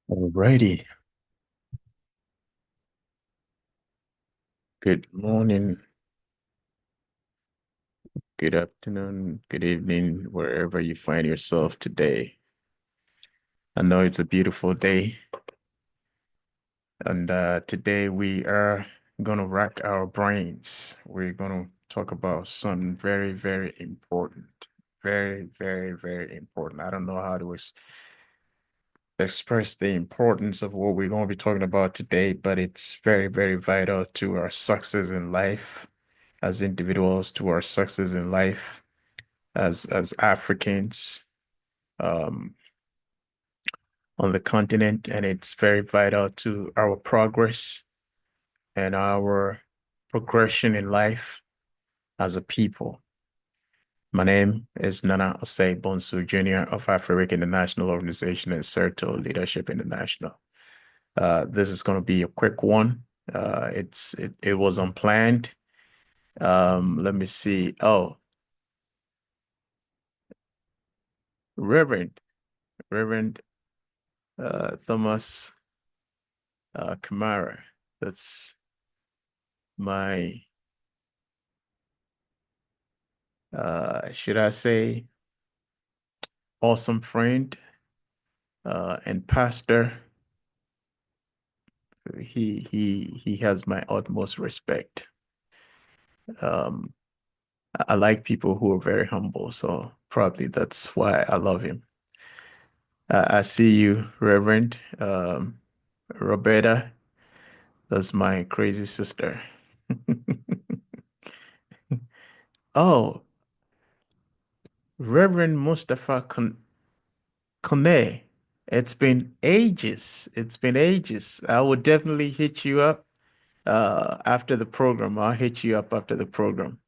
Alrighty. Good morning, good afternoon, good evening, wherever you find yourself today. I know it's a beautiful day, and today we are gonna rack our brains. We're gonna talk about something very, very important. Very, very, very important. I don't know how to express the importance of what we're gonna be talking about today, but it's very, very vital to our success in life as individuals, to our success in life as Africans um, on the continent, and it's very vital to our progress and our progression in life as a people. My name is Nana Osei Bonsu Jr. of Africa International Organization and CERTO Leadership International. This is going to be a quick one. It was unplanned. Let me see. Oh, Reverend Reverend Thomas Kamara. That's my should I say awesome friend and pastor. He has my utmost respect. Um, I like people who are very humble, so probably that's why I love him. I see you, Reverend Roberta. That's my crazy sister. Oh, Reverend Mustafa Kone. It's been ages. It's been ages. I will definitely hit you up after the program. I'll hit you up after the program.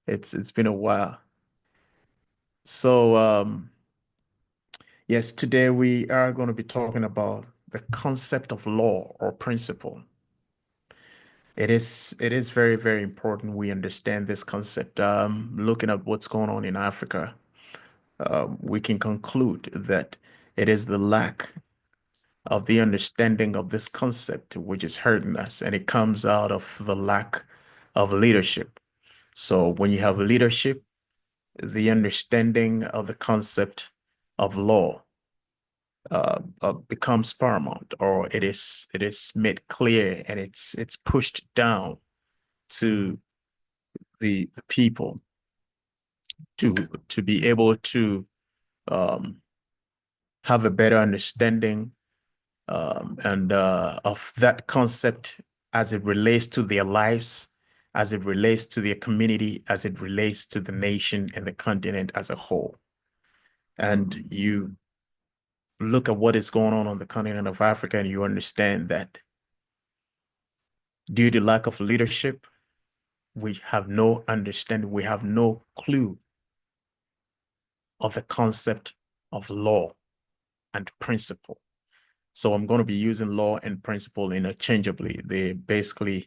It's been a while. So yes, today we are going to be talking about the concept of law or principle. It is very, very important we understand this concept. Looking at what's going on in Africa, we can conclude that It is the lack of the understanding of this concept which is hurting us, and it comes out of the lack of leadership. So when you have leadership, the understanding of the concept of law becomes paramount, or it is made clear, and it's pushed down to the people to to be able to um, have a better understanding and of that concept as it relates to their lives, as it relates to their community, as it relates to the nation and the continent as a whole. And you look at what is going on the continent of Africa, and you understand that due to lack of leadership, we have no understanding, we have no clue of the concept of law and principle. So I'm going to be using law and principle interchangeably. They're basically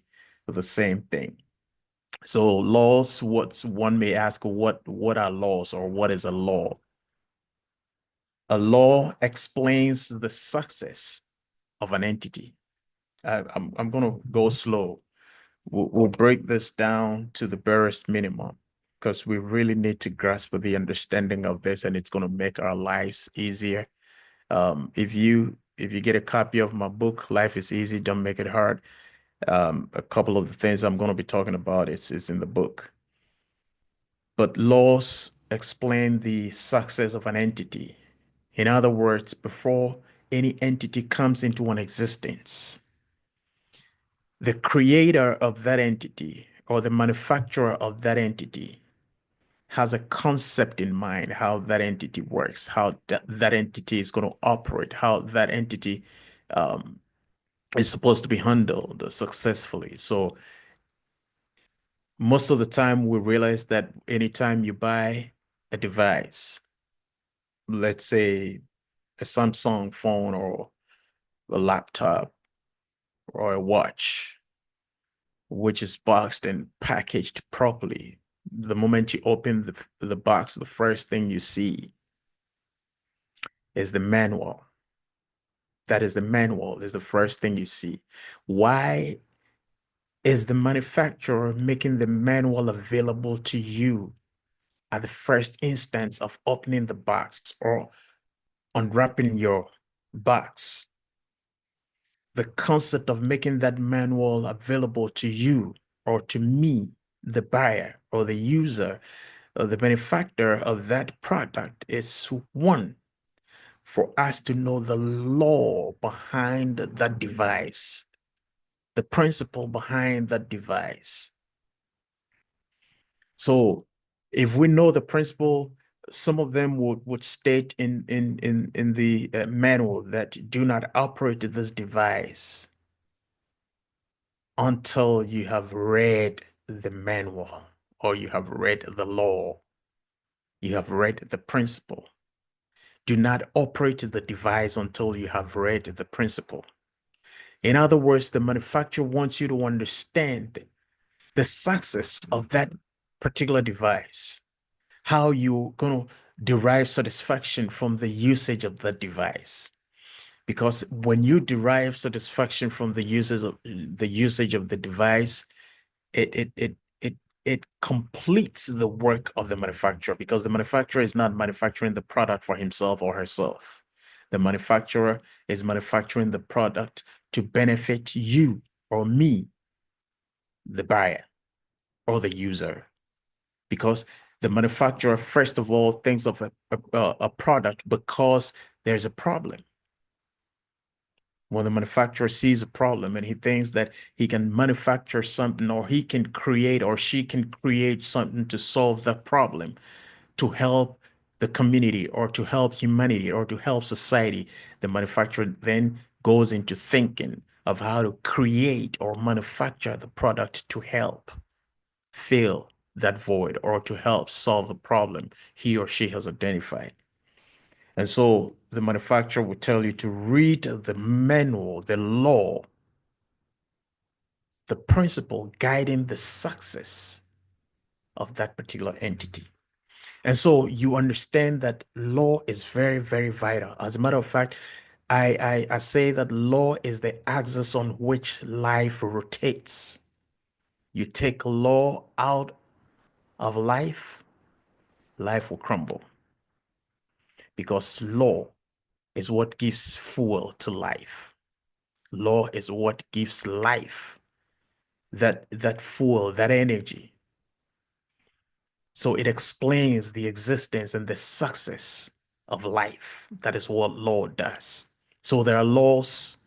the same thing. So laws, what one may ask, what are laws, or what is a law? A law explains the success of an entity. I'm going to go slow. We'll break this down to the barest minimum because we really need to grasp the understanding of this, and it's going to make our lives easier. If you get a copy of my book, Life is Easy, Don't Make It Hard, a couple of the things I'm going to be talking about is in the book. But laws explain the success of an entity. In other words, before any entity comes into an existence, the creator of that entity or the manufacturer of that entity has a concept in mind how that entity works, how that entity is going to operate, how that entity um, is supposed to be handled successfully. So most of the time, we realize that anytime you buy a device, let's say a Samsung phone or a laptop or a watch, which is boxed and packaged properly, the moment you open the box, the first thing you see is the manual. That is the manual, is the first thing you see. Why is the manufacturer making the manual available to you at the first instance of opening the box or unwrapping your box? The concept of making that manual available to you or to me, the buyer or the user or the manufacturer of that product, is one, for us to know the law behind that device, the principle behind that device. So if we know the principle, some of them would state in the manual that do not operate this device until you have read the manual or you have read the law, you have read the principle. Do not operate the device until you have read the principle. In other words, the manufacturer wants you to understand the success of that particular device, how you're going to derive satisfaction from the usage of that device. Because when you derive satisfaction from the usage of the device, it it it it it completes the work of the manufacturer, because the manufacturer is not manufacturing the product for himself or herself. The manufacturer is manufacturing the product to benefit you or me, the buyer or the user, because the manufacturer, first of all, thinks of a product because there's a problem. When the manufacturer sees a problem and he thinks that he can manufacture something, or he can create, or she can create something to solve that problem, to help the community or to help humanity or to help society, the manufacturer then goes into thinking of how to create or manufacture the product to help fill that void or to help solve the problem he or she has identified. And so the manufacturer will tell you to read the manual, the law, the principle guiding the success of that particular entity. And so you understand that law is very, very vital. As a matter of fact, I say that law is the axis on which life rotates. You take law out of life, life will crumble because law is what gives fuel to life. Law is what gives life that fuel, that energy. So it explains the existence and the success of life. That is what law does. So there are laws,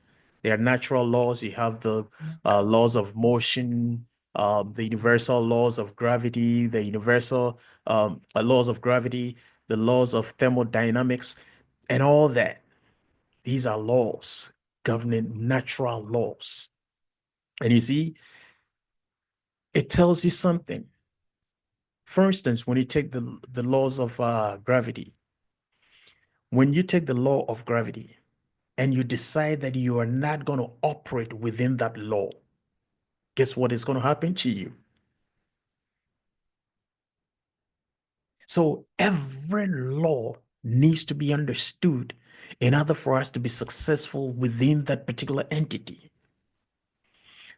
there are natural laws. You have the laws of motion, the universal laws of gravity, the universal laws of gravity, the laws of thermodynamics, and all that. These are laws governing natural laws. And you see, it tells you something. For instance, when you take the laws of gravity, when you take the law of gravity and you decide that you are not going to operate within that law, guess what is going to happen to you? So every law needs to be understood in order for us to be successful within that particular entity.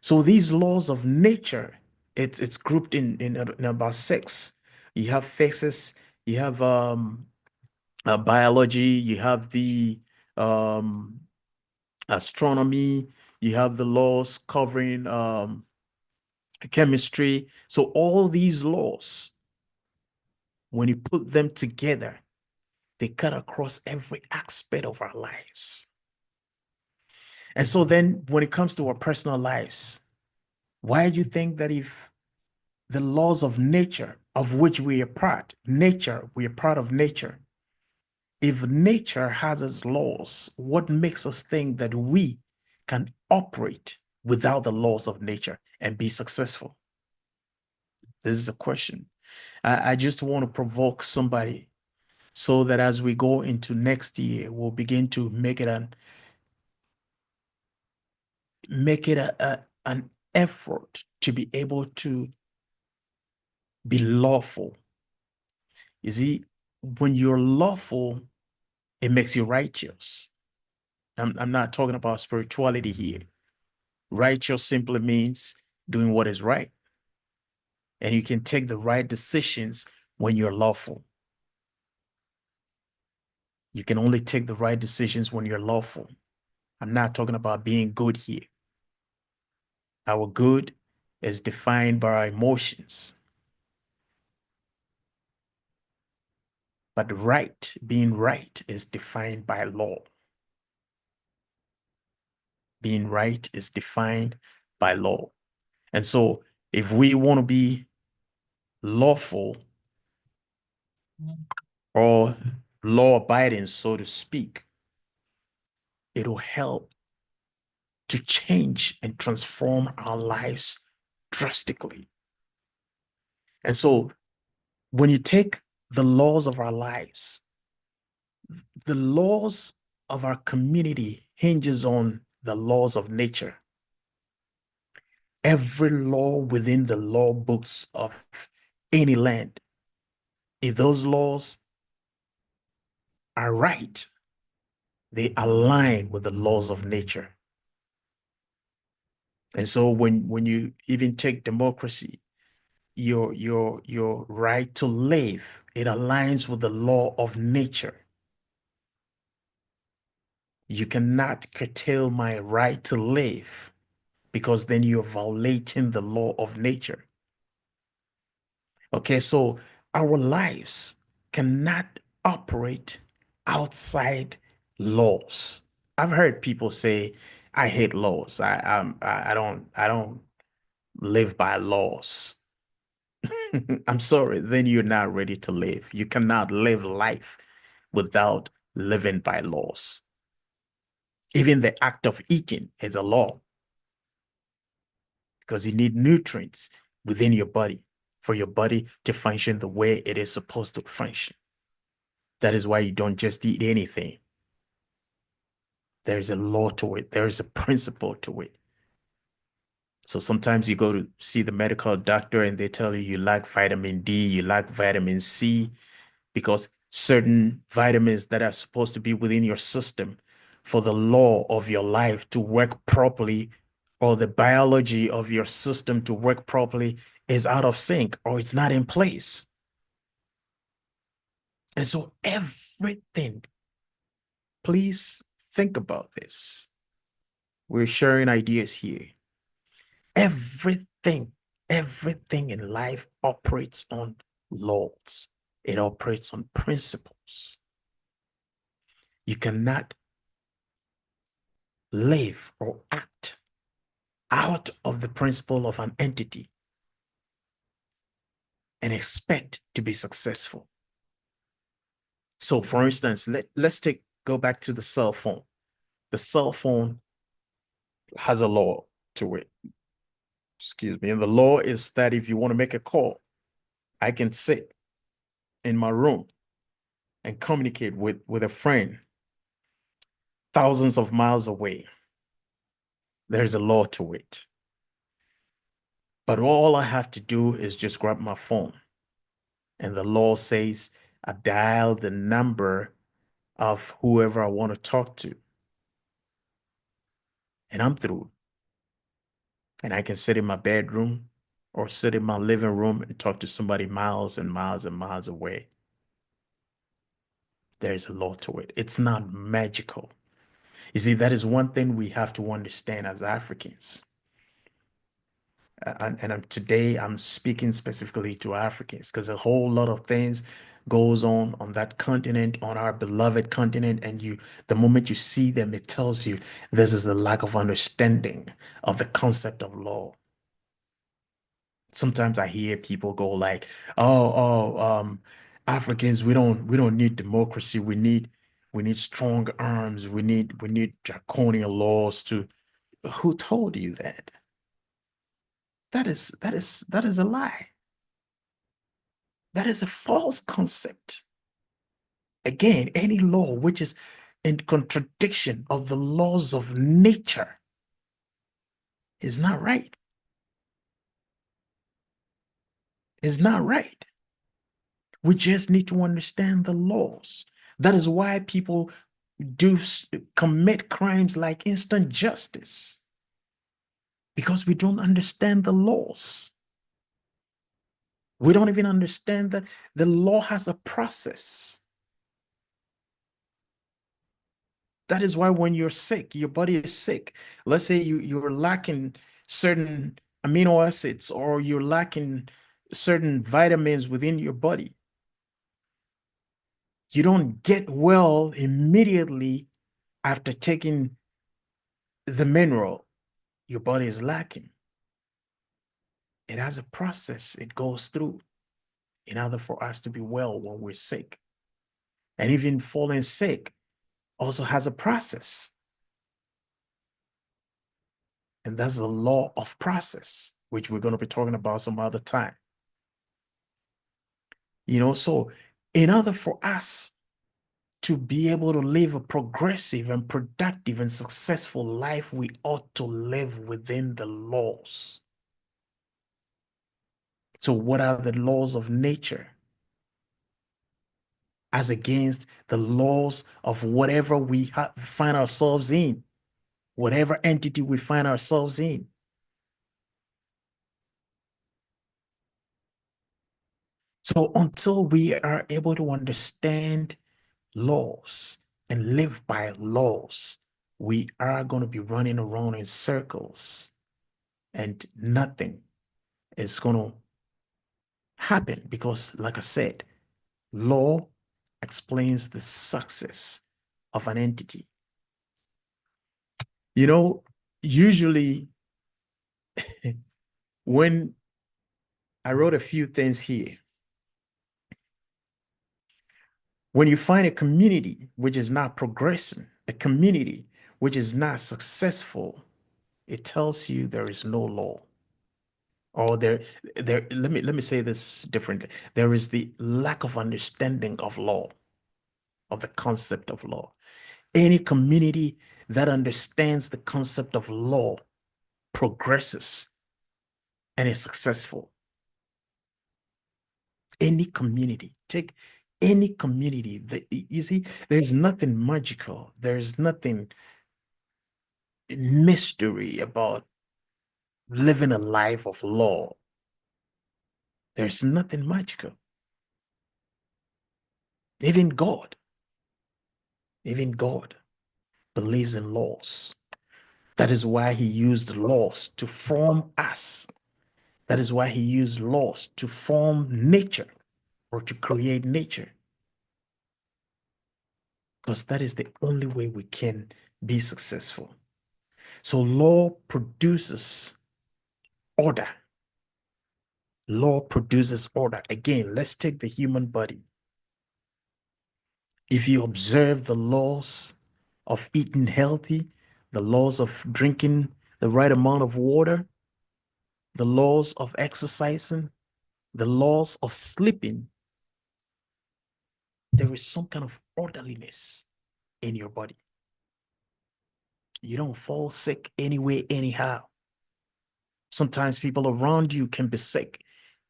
So these laws of nature, it's grouped in about six. You have physics, you have biology, you have the um, astronomy, you have the laws covering chemistry. So all these laws, when you put them together, they cut across every aspect of our lives. And so then when it comes to our personal lives, why do you think that if the laws of nature, of which we are part, nature, we are part of nature, if nature has its laws, what makes us think that we can operate without the laws of nature and be successful? This is a question. I just want to provoke somebody so that as we go into next year, we'll begin to make it an effort to be able to be lawful. You see, when you're lawful, it makes you righteous. I'm not talking about spirituality here. Righteous simply means doing what is right. And you can take the right decisions when you're lawful. You can only take the right decisions when you're lawful. I'm not talking about being good here. Our good is defined by our emotions. But right, being right, is defined by law. Being right is defined by law. And so if we want to be lawful or law abiding, so to speak, it'll help to change and transform our lives drastically. And so when you take the laws of our lives, the laws of our community hinges on the laws of nature. Every law within the law books of any land, if those laws are right, they align with the laws of nature. And so when you even take democracy, your right to live, it aligns with the law of nature. You cannot curtail my right to live because then you're violating the law of nature. Okay, so our lives cannot operate outside laws. I've heard people say, "I hate laws. I don't live by laws." I'm sorry, then you're not ready to live. You cannot live life without living by laws. Even the act of eating is a law because you need nutrients within your body for your body to function the way it is supposed to function. That is why you don't just eat anything. There's a law to it, there is a principle to it. So sometimes you go to see the medical doctor and they tell you you lack vitamin D, you lack vitamin C. because certain vitamins that are supposed to be within your system for the law of your life to work properly, or the biology of your system to work properly, is out of sync or it's not in place. And so everything, please think about this. We're sharing ideas here. Everything, everything in life operates on laws. It operates on principles. You cannot live or act out of the principle of an entity and expect to be successful. So for instance, let's go back to the cell phone. The cell phone has a law to it. Excuse me. And the law is that if you want to make a call, I can sit in my room and communicate with a friend thousands of miles away. There's a law to it. But all I have to do is just grab my phone. And the law says I dial the number of whoever I want to talk to. And I'm through. And I can sit in my bedroom or sit in my living room and talk to somebody miles and miles and miles away. There's a law to it. It's not magical. You see, that is one thing we have to understand as Africans. Today I'm speaking specifically to Africans because a whole lot of things goes on that continent, on our beloved continent, and the moment you see them, it tells you this is the lack of understanding of the concept of law. Sometimes I hear people go like, Africans, we don't need democracy. We need strong arms. We need draconian laws to. Who told you that? That is a lie. That is a false concept. Again, any law which is in contradiction of the laws of nature is not right. Is not right. We just need to understand the laws. That is why people do commit crimes like instant justice, because we don't understand the laws. We don't even understand that the law has a process. That is why when you're sick, your body is sick. Let's say you're lacking certain amino acids or you're lacking certain vitamins within your body. You don't get well immediately after taking the mineral your body is lacking. It has a process it goes through in order for us to be well when we're sick. And even falling sick also has a process. And that's the law of process, which we're going to be talking about some other time. So in order for us to be able to live a progressive and productive and successful life, we ought to live within the laws. So what are the laws of nature as against the laws of whatever we find ourselves in, whatever entity we find ourselves in? So until we are able to understand laws and live by laws, we are going to be running around in circles and nothing is going to happen because, like I said, law explains the success of an entity. Usually when I wrote a few things here, when you find a community which is not progressing, a community which is not successful, it tells you there is no law. Or let me say this differently. There is the lack of understanding of law, of the concept of law. Any community that understands the concept of law progresses and is successful. Any community. Take Any community that you see, there's nothing magical. There's nothing mystery about living a life of law. There's nothing magical. Even God, even God believes in laws. That is why he used laws to form us. That is why he used laws to form nature or to create nature, because that is the only way we can be successful. So law produces order. Law produces order. Again, let's take the human body. If you observe the laws of eating healthy, the laws of drinking the right amount of water, the laws of exercising, the laws of sleeping, there is some kind of orderliness in your body. You don't fall sick anyway, anyhow. Sometimes people around you can be sick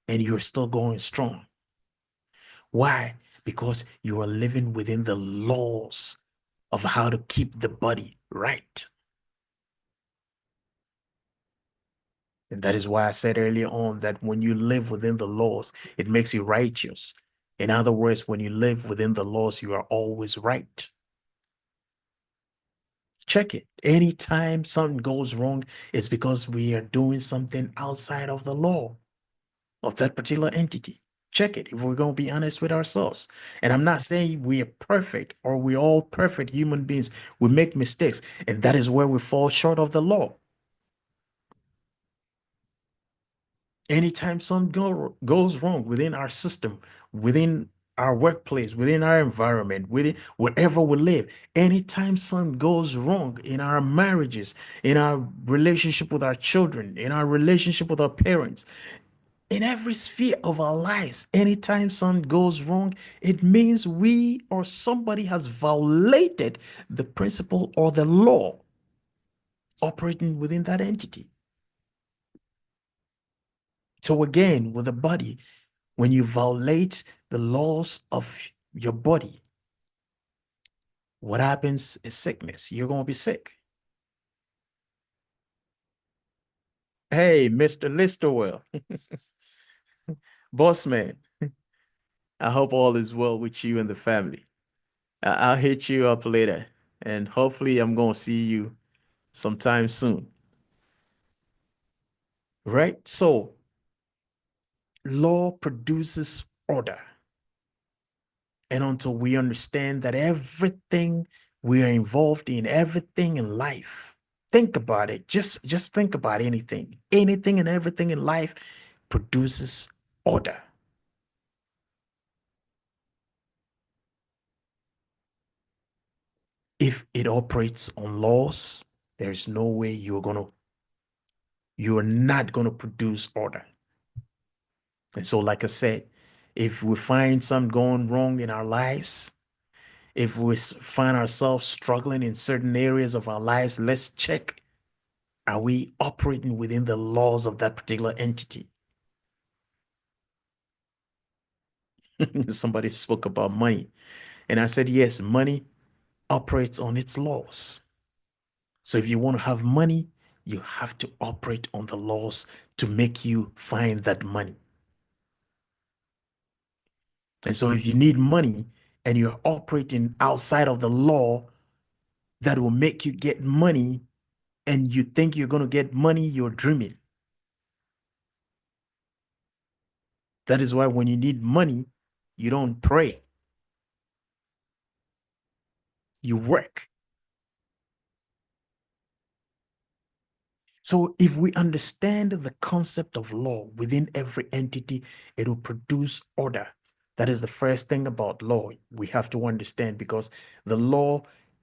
and you're still going strong. Why? Because you are living within the laws of how to keep the body right. And that is why I said earlier on that when you live within the laws, it makes you righteous. In other words, when you live within the laws, you are always right. Check it. Anytime something goes wrong, it's because we are doing something outside of the law of that particular entity. Check it if we're going to be honest with ourselves. And I'm not saying we are perfect or we're all perfect human beings. We make mistakes, and that is where we fall short of the law. Anytime something goes wrong within our system, within our workplace, within our environment, within wherever we live, anytime something goes wrong in our marriages, in our relationship with our children, in our relationship with our parents, in every sphere of our lives, anytime something goes wrong, it means we or somebody has violated the principle or the law operating within that entity. So again, with the body, when you violate the laws of your body, what happens is sickness. You're going to be sick. Hey, Mr. Listerwell, boss man, I hope all is well with you and the family. I'll hit you up later, and hopefully I'm going to see you sometime soon. Right? So, law produces order. And until we understand that everything we are involved in, everything in life, think about it. Just think about anything. Anything and everything in life produces order. If it operates on laws, there's no way you're not gonna produce order. And so, like I said, if we find something going wrong in our lives, if we find ourselves struggling in certain areas of our lives, let's check, are we operating within the laws of that particular entity? Somebody spoke about money. And I said, yes, money operates on its laws. So if you want to have money, you have to operate on the laws to make you find that money. And so if you need money and you're operating outside of the law that will make you get money and you think you're going to get money, you're dreaming. That is why when you need money, you don't pray, you work. So if we understand the concept of law within every entity, it will produce order. That is the first thing about law we have to understand, because the law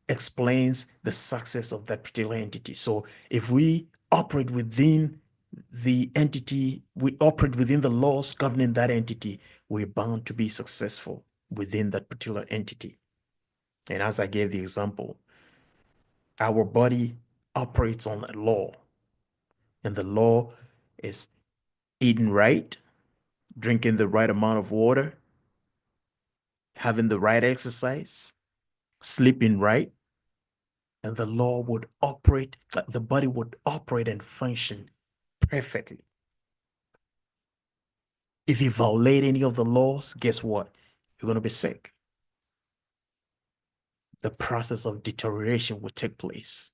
explains the success of that particular entity. So if we operate within the entity, we operate within the laws governing that entity, we're bound to be successful within that particular entity. And as I gave the example, our body operates on a law, and the law is eating right, drinking the right amount of water, having the right exercise, sleeping right, and the law would operate, the body would operate and function perfectly. If you violate any of the laws, guess what? You're going to be sick. The process of deterioration will take place.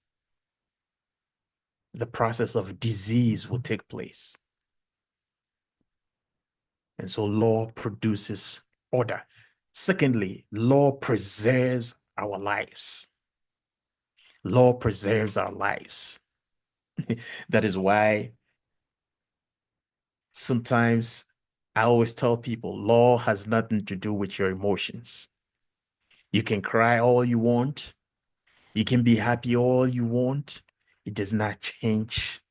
The process of disease will take place. And so law produces order. Secondly, law preserves our lives. Law preserves our lives. That is why sometimes I always tell people law has nothing to do with your emotions. You can cry all you want. You can be happy all you want. It does not change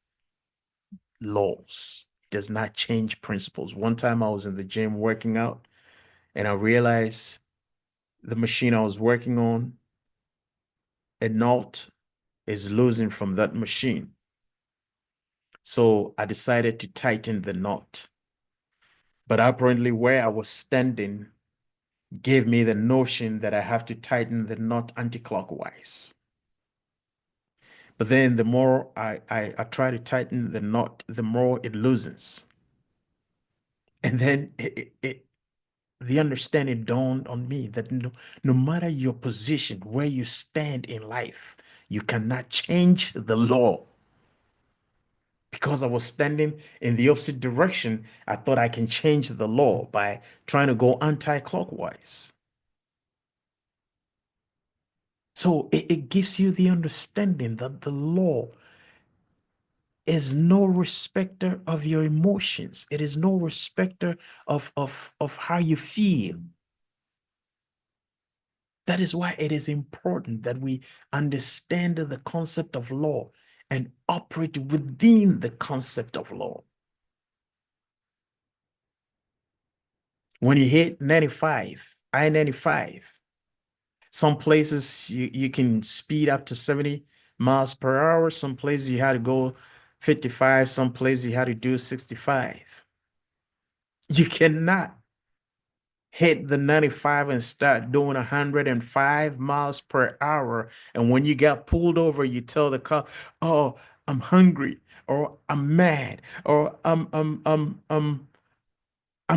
laws. It does not change principles. One time I was in the gym working out and I realized the machine I was working on, a knot is losing from that machine. So I decided to tighten the knot. But apparently where I was standing gave me the notion that I have to tighten the knot anti-clockwise. But then the more I try to tighten the knot, the more it loosens. And then the understanding dawned on me that no matter your position, where you stand in life, you cannot change the law. Because I was standing in the opposite direction, I thought I can change the law by trying to go anti-clockwise. So it gives you the understanding that the law is no respecter of your emotions. It is no respecter of how you feel. That is why it is important that we understand the concept of law and operate within the concept of law. When you hit 95, I-95, some places you can speed up to 70 miles per hour. Some places you had to go 55. Some places you had to do 65. You cannot hit the 95 and start doing 105 miles per hour. And when you get pulled over, you tell the cop, oh, I'm hungry, or I'm mad, or I'm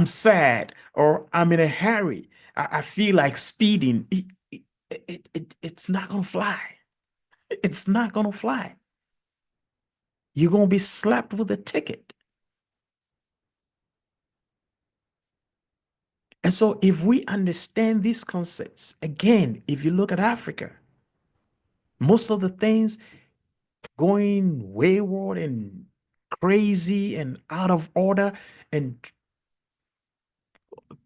sad, or I'm in a hurry. I feel like speeding. It's not gonna fly. It's not gonna fly. You're gonna be slapped with a ticket. And so if we understand these concepts, again, if you look at Africa, most of the things going wayward and crazy and out of order and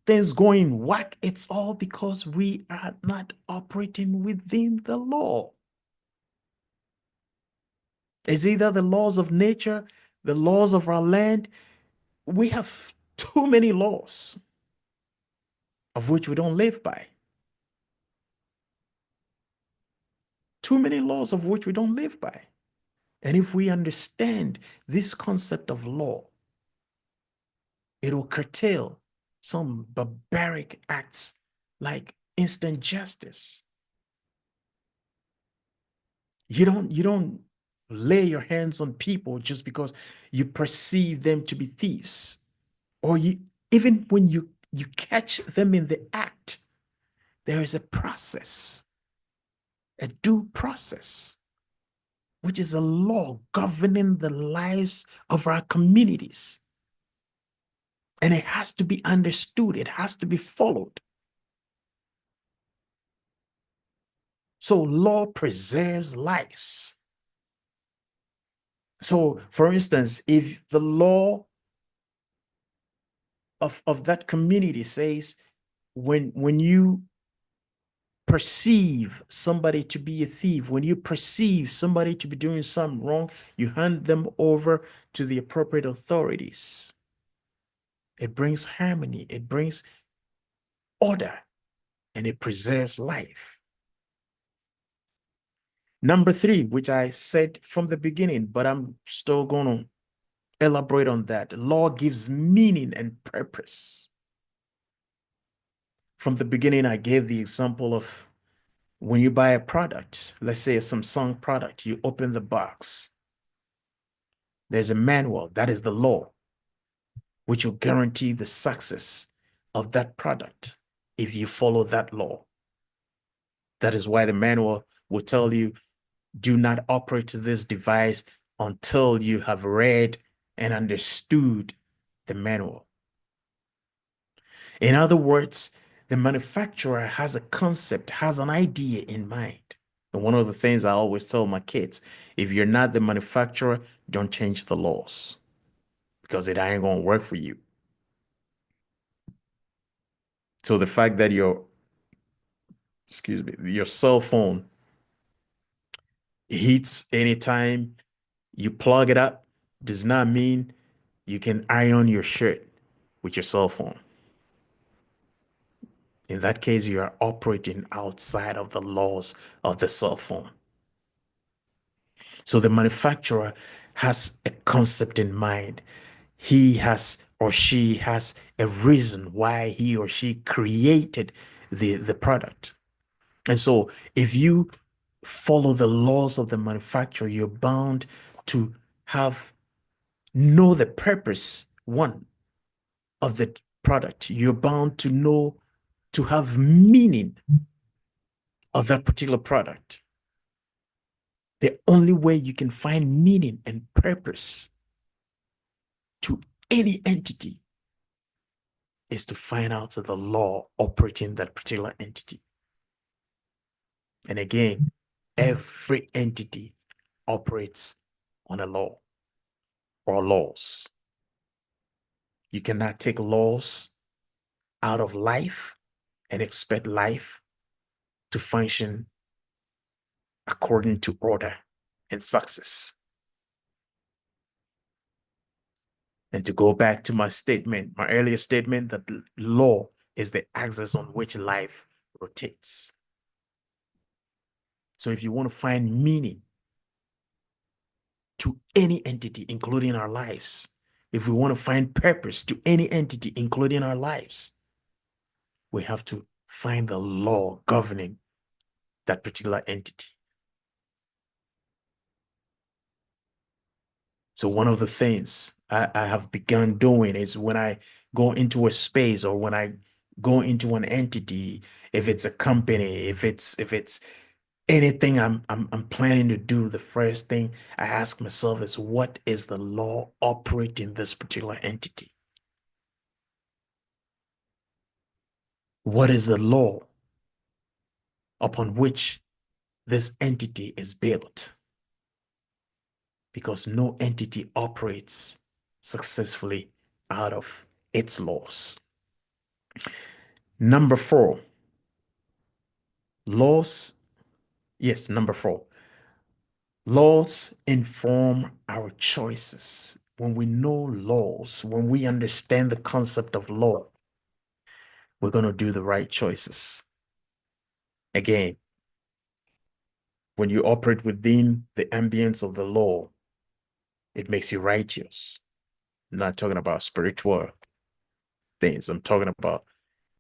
things going whack, it's all because we are not operating within the law. It's either the laws of nature, the laws of our land. We have too many laws of which we don't live by. Too many laws of which we don't live by. And if we understand this concept of law, it will curtail some barbaric acts like instant justice. You don't lay your hands on people just because you perceive them to be thieves. Or you even when you catch them in the act, there is a process, a due process, which is a law governing the lives of our communities. And it has to be understood, it has to be followed. So law preserves lives. So, for instance, if the law of that community says when you perceive somebody to be a thief, when you perceive somebody to be doing something wrong, you hand them over to the appropriate authorities. It brings harmony, it brings order, and it preserves life. Number three, which I said from the beginning, but I'm still going to elaborate on that. Law gives meaning and purpose. From the beginning, I gave the example of when you buy a product, let's say a Samsung product, you open the box. There's a manual, that is the law, which will guarantee the success of that product if you follow that law. That is why the manual will tell you, do not operate this device until you have read and understood the manual. In other words, the manufacturer has a concept, has an idea in mind. And one of the things I always tell my kids, if you're not the manufacturer, don't change the laws because it ain't going to work for you. So the fact that your cell phone heats anytime you plug it up does not mean you can iron your shirt with your cell phone. In that case, you are operating outside of the laws of the cell phone. So the manufacturer has a concept in mind. He has or she has a reason why he or she created the product. And so if you follow the laws of the manufacturer, you're bound to have know the purpose, one, of the product. You're bound to know, to have meaning of that particular product. The only way you can find meaning and purpose to any entity is to find out the law operating that particular entity. And again, every entity operates on a law or laws. You cannot take laws out of life and expect life to function according to order and success. And to go back to my statement, my earlier statement, that law is the axis on which life rotates. So if you want to find meaning to any entity, including our lives, if we want to find purpose to any entity, including our lives, we have to find the law governing that particular entity. So one of the things I have begun doing is when I go into a space or when I go into an entity, if it's a company, if it's anything I'm planning to do, the first thing I ask myself is, what is the law operating this particular entity? What is the law upon which this entity is built? Because no entity operates successfully out of its laws. Number four, laws. Yes, number four. Laws inform our choices. When we know laws, when we understand the concept of law, we're going to do the right choices. Again, when you operate within the ambience of the law, it makes you righteous. I'm not talking about spiritual things. I'm talking about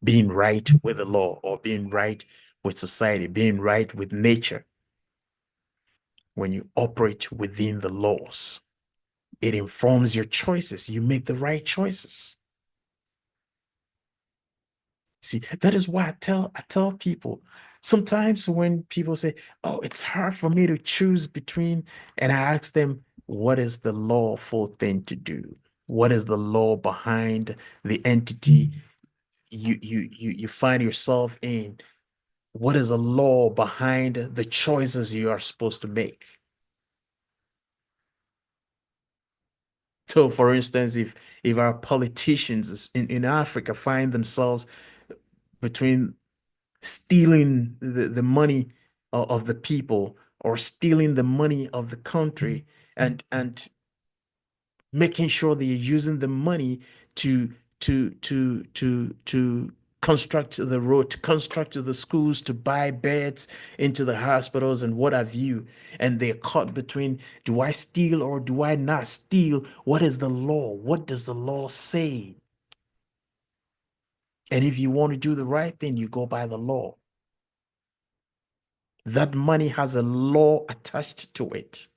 being right with the law or being right with society, being right with nature. When you operate within the laws, it informs your choices. You make the right choices. See, that is why I tell people sometimes when people say, "Oh, it's hard for me to choose between," and I ask them, "What is the lawful thing to do? What is the law behind the entity you find yourself in? What is the law behind the choices you are supposed to make?" So, for instance, if our politicians in Africa find themselves between stealing the money of the people or stealing the money of the country and making sure that you're using the money to to construct the road, to construct the schools, to buy beds into the hospitals and what have you, and they're caught between, do I steal or do I not steal? What is the law? What does the law say? And if you want to do the right thing, you go by the law. That money has a law attached to it.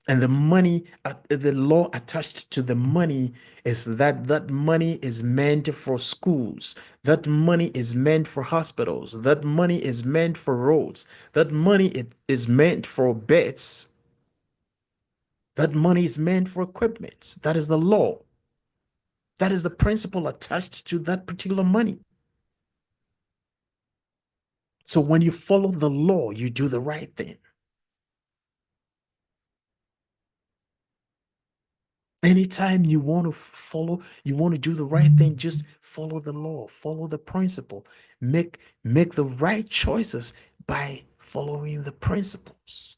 And the law attached to the money is that that money is meant for schools. That money is meant for hospitals. That money is meant for roads. That money is meant for beds. That money is meant for equipment. That is the law. That is the principle attached to that particular money. So when you follow the law, you do the right thing. Anytime you want to follow, you want to do the right thing, just follow the law, follow the principle, make the right choices by following the principles.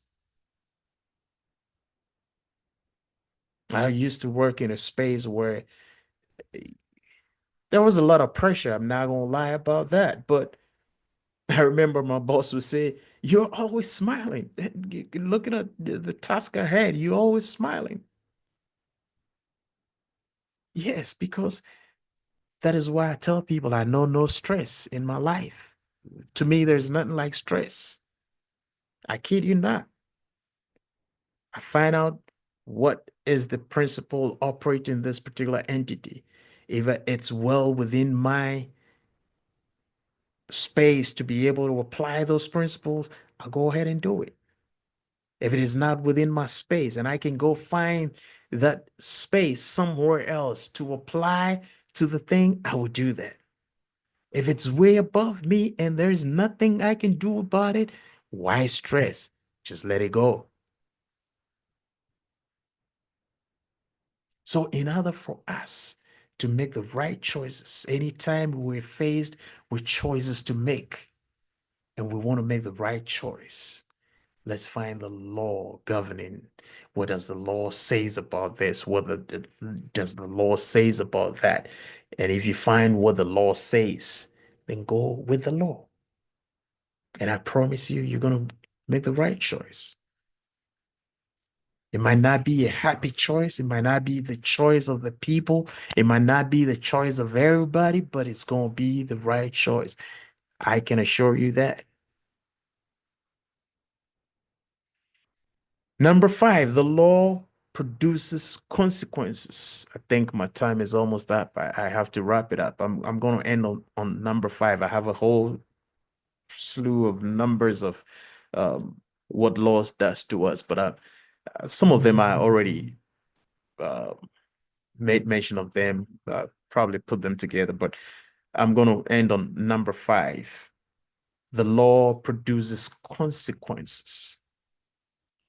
I used to work in a space where there was a lot of pressure. I'm not gonna lie about that, but I remember my boss would say, "You're always smiling. Looking at the task ahead, you're always smiling." Yes, because that is why I tell people I know no stress in my life. To me, there's nothing like stress. I kid you not. I find out what is the principle operating this particular entity. If it's well within my space to be able to apply those principles, I'll go ahead and do it. If it is not within my space and I can go find that space somewhere else to apply to the thing, I will do that. If it's way above me and there's nothing I can do about it, why stress? Just let it go. So, in order for us to make the right choices, anytime we're faced with choices to make and we want to make the right choice, let's find the law governing. What does the law says about this? Does the law says about that? And if you find what the law says, then go with the law. And I promise you, you're going to make the right choice. It might not be a happy choice. It might not be the choice of the people. It might not be the choice of everybody, but it's going to be the right choice. I can assure you that. Number five, the law produces consequences. I think my time is almost up. I have to wrap it up. I'm going to end on number five. I have a whole slew of numbers of what laws does to us, but some of them I already uh, made mention of them, probably put them together, but I'm going to end on number five. The law produces consequences.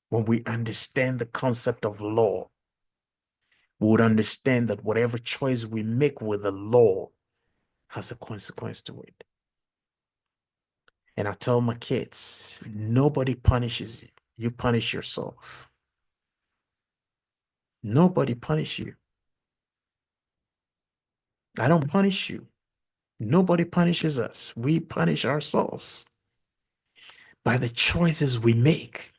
When we understand the concept of law, we would understand that whatever choice we make with the law has a consequence to it. And I tell my kids, nobody punishes you. You punish yourself. Nobody punish you. I don't punish you. Nobody punishes us. We punish ourselves by the choices we make.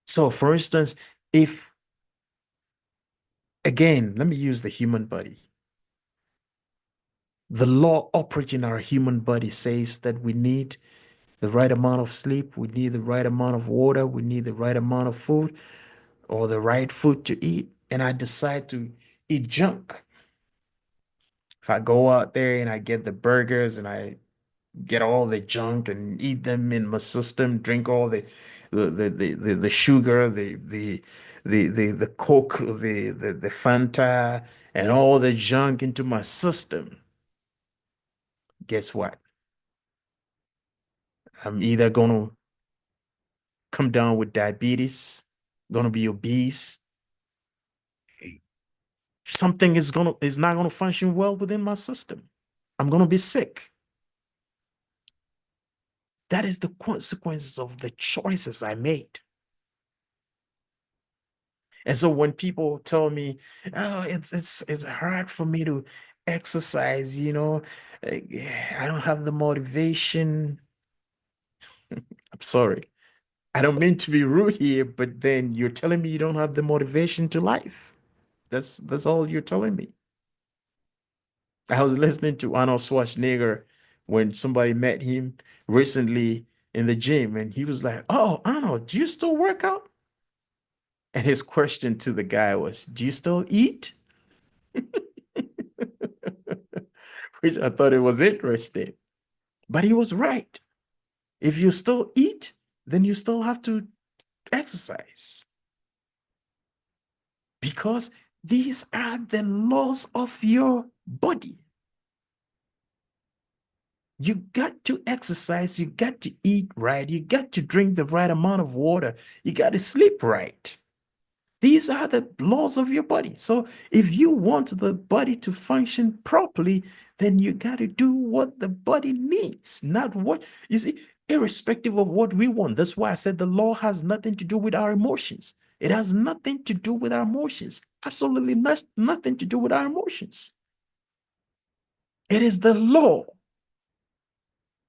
So, for instance, if again, let me use the human body. The law operating our human body says that we need the right amount of sleep, we need the right amount of water, we need the right amount of food or the right food to eat. And I decide to eat junk. If I go out there and I get the burgers and I get all the junk and eat them in my system, drink all the sugar, the Coke, the Fanta, and all the junk into my system. Guess what? I'm either gonna come down with diabetes, gonna be obese. Something is not gonna function well within my system. I'm gonna be sick. That is the consequences of the choices I made. And so when people tell me, "Oh, it's hard for me to exercise," I don't have the motivation. I'm sorry. I don't mean to be rude here, but then you're telling me you don't have the motivation to life. That's all you're telling me. I was listening to Arnold Schwarzenegger when somebody met him recently in the gym, and he was like, "Oh, Arnold, do you still work out?" And his question to the guy was, "Do you still eat?" Which I thought it was interesting. But he was right. If you still eat, then you still have to exercise because these are the laws of your body. You got to exercise, you got to eat right, you got to drink the right amount of water, you got to sleep right. These are the laws of your body. So if you want the body to function properly, then you got to do what the body needs, not what you see, irrespective of what we want. That's why I said the law has nothing to do with our emotions. It has nothing to do with our emotions. Absolutely nothing to do with our emotions. It is the law.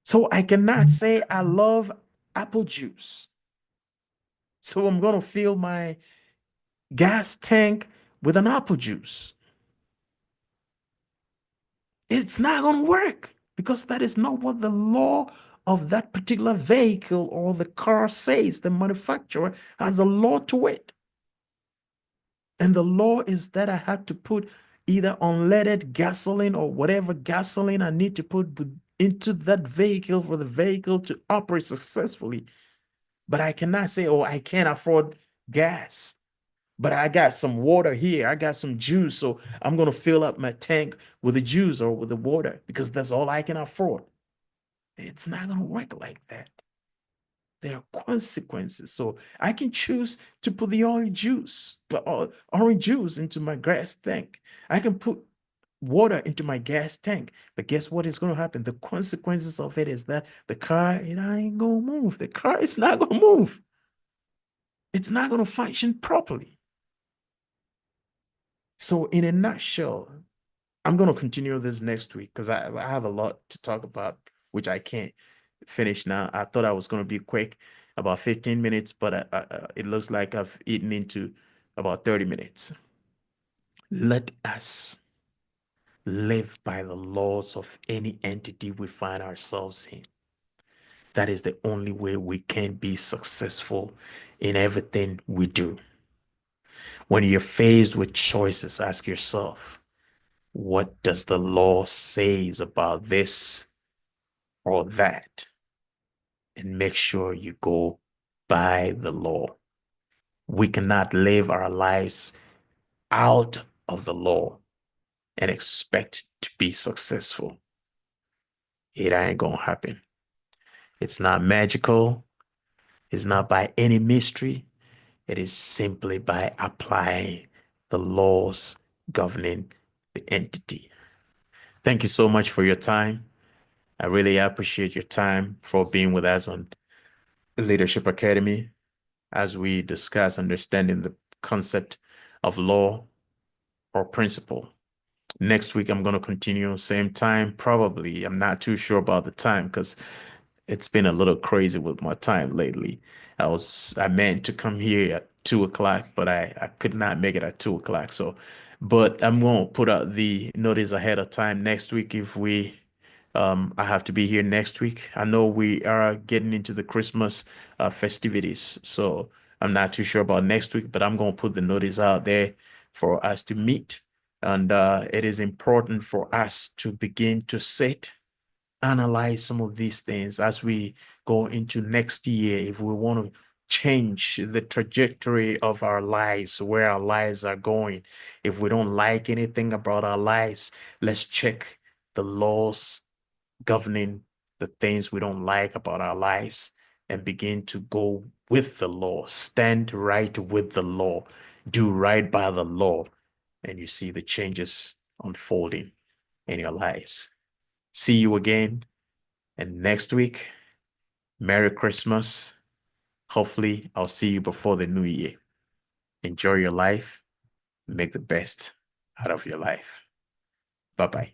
So I cannot say I love apple juice. So I'm going to fill my gas tank with an apple juice. It's not going to work because that is not what the law of that particular vehicle or the car says. The manufacturer has a law to it. And the law is that I had to put either unleaded gasoline or whatever gasoline I need to put into that vehicle for the vehicle to operate successfully. But I cannot say, oh, I can't afford gas. But I got some water here. I got some juice. So I'm going to fill up my tank with the juice or with the water because that's all I can afford. It's not going to work like that. There are consequences. So I can choose to put the orange juice into my gas tank. I can put water into my gas tank. But guess what is going to happen? The consequences of it is that the car, it ain't going to move. The car is not going to move. It's not going to function properly. So, in a nutshell, I'm going to continue this next week because I have a lot to talk about, which I can't finish now. I thought I was going to be quick, about 15 minutes, but it looks like I've eaten into about 30 minutes. Let us live by the laws of any entity we find ourselves in. That is the only way we can be successful in everything we do. When you're faced with choices, ask yourself, what does the law says about this or that? And make sure you go by the law. We cannot live our lives out of the law and expect to be successful. It ain't gonna happen. It's not magical. It's not by any mystery. It is simply by applying the laws governing the entity. Thank you so much for your time. I really appreciate your time for being with us on Leadership Academy as we discuss understanding the concept of law or principle. Next week, I'm going to continue same time, probably. I'm not too sure about the time because it's been a little crazy with my time lately. I meant to come here at 2 o'clock, but I could not make it at 2 o'clock. So, but I'm going to put out the notice ahead of time next week if I have to be here next week. I know we are getting into the Christmas festivities, so I'm not too sure about next week, but I'm going to put the notice out there for us to meet. And it is important for us to begin to sit, analyze some of these things as we go into next year. If we want to change the trajectory of our lives, where our lives are going, if we don't like anything about our lives, let's check the laws governing the things we don't like about our lives and begin to go with the law, stand right with the law, do right by the law, and you see the changes unfolding in your lives. See you again. And next week, Merry Christmas. Hopefully, I'll see you before the new year. Enjoy your life. Make the best out of your life. Bye bye.